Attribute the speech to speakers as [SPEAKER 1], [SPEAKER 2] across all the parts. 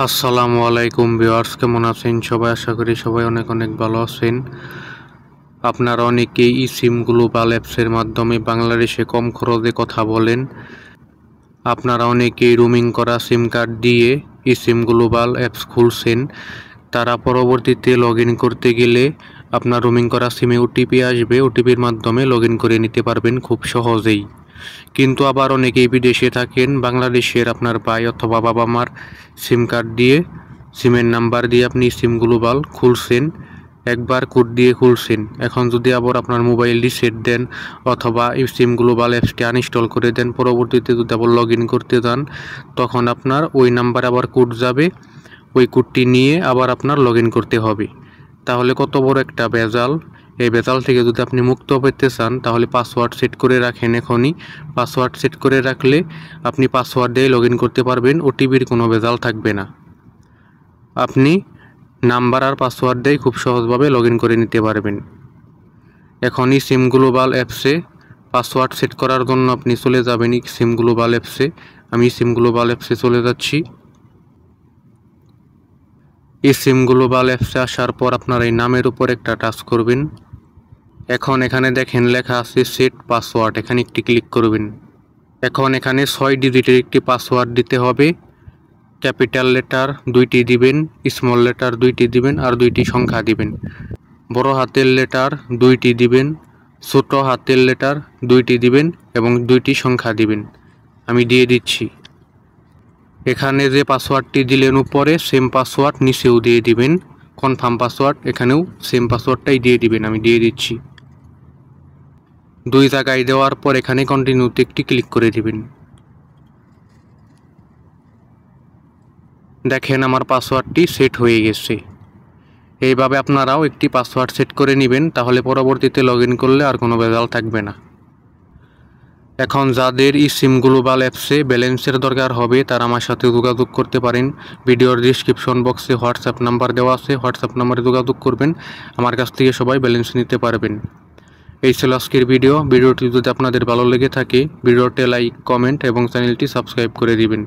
[SPEAKER 1] আসসালামু আলাইকুম ভিউয়ার্স, কেমন আছেন সবাই? আশা করি সবাই অনেক অনেক ভালো আছেন। আপনারা অনেকেই সিম গ্লোবাল অ্যাপসের মাধ্যমে বাংলাদেশে কম খরচে কথা বলেন। আপনারা অনেকেই রোমিং করা সিম কার্ড দিয়ে সিম গ্লোবাল অ্যাপস খুলছেন। তারা পরবর্তীতে লগ ইন করতে গেলে আপনার রোমিং করা সিমে ওটিপি আসবে, ওটিপির মাধ্যমে লগ ইন করে নিতে পারবেন খুব সহজেই। কিন্তু আবার অনেকেই বিদেশে থাকেন, বাংলাদেশের আপনার ভাই অথবা বাবা মার সিম কার্ড দিয়ে সিমের নাম্বার দিয়ে আপনি সিম গ্লোবাল খুলছেন, একবার কোড দিয়ে খুলছেন। এখন যদি আবার আপনার মোবাইল রিসেট দেন অথবা এই সিম গ্লোবাল অ্যাপসটি আনইনস্টল করে দেন, পরবর্তীতে যদি আবার লগ ইন করতে যান, তখন আপনার ওই নাম্বারে আবার কোড যাবে, ওই কোডটি নিয়ে আবার আপনার লগ ইন করতে হবে। তাহলে কত বড় একটা ভেজাল! এই ভেজাল থেকে যদি আপনি মুক্ত পেতে চান, তাহলে পাসওয়ার্ড সেট করে রাখেন। এখনই পাসওয়ার্ড সেট করে রাখলে আপনি পাসওয়ার্ড দিয়ে লগ ইন করতে পারবেন, ওটিপির কোনো ভেজাল থাকবে না। আপনি নাম্বার আর পাসওয়ার্ড দিয়ে খুব সহজভাবে লগ ইন করে নিতে পারবেন। এখনই সিম গ্লোবাল অ্যাপসে পাসওয়ার্ড সেট করার জন্য আপনি চলে যাবেন সিম গ্লোবাল অ্যাপসে। আমি সিম গ্লোবাল অ্যাপসে চলে যাচ্ছি। এই সিম গ্লোবাল অ্যাপসে আসার পর আপনার এই নামের উপর একটা টাচ করবেন। এখন এখানে দেখেন লেখা আছে সেট পাসওয়ার্ড, এখানে একটি ক্লিক করবেন। এখন এখানে 6 ডিজিটের একটি পাসওয়ার্ড দিতে হবে। ক্যাপিটাল লেটার 2টি দিবেন, স্মল লেটার 2টি দিবেন আর 2টি সংখ্যা দিবেন। বড় হাতের লেটার 2টি দিবেন, ছোট হাতের লেটার 2টি দিবেন এবং 2টি সংখ্যা দিবেন। আমি দিয়ে দিচ্ছি। এখানে যে পাসওয়ার্ডটি দিলেন উপরে, সেম পাসওয়ার্ড নিচেও দিয়ে দিবেন। কনফার্ম পাসওয়ার্ড, এখানেও সেম পাসওয়ার্ডটাই দিয়ে দিবেন। আমি দিয়ে দিচ্ছি। 2 জায়গায় দেওয়ার পর এখানে কন্টিনিউতে একটি ক্লিক করে দিবেন। দেখেন আমার পাসওয়ার্ডটি সেট হয়ে গেছে। এইভাবে আপনারাও একটি পাসওয়ার্ড সেট করে নেবেন, তাহলে পরবর্তীতে লগ ইন করলে আর কোনো ভেজাল থাকবে না। এখন যাদের সিম গ্লোবাল অ্যাপসে ব্যালেন্সের দরকার হবে, তারা আমার সাথে যোগাযোগ করতে পারেন। ভিডিওর ডিসক্রিপশন বক্সে হোয়াটসঅ্যাপ নাম্বার দেওয়া আছে, হোয়াটসঅ্যাপ নাম্বারে যোগাযোগ করবেন। আমার কাছ থেকে সবাই ব্যালেন্স নিতে পারবেন। এই ছিল আজকের ভিডিওটি যদি আপনাদের ভালো লেগে থাকে, ভিডিওতে লাইক, কমেন্ট এবং চ্যানেলটি সাবস্ক্রাইব করে দিবেন।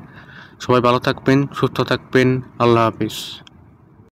[SPEAKER 1] সবাই ভালো থাকবেন, সুস্থ থাকবেন। আল্লাহ হাফিজ।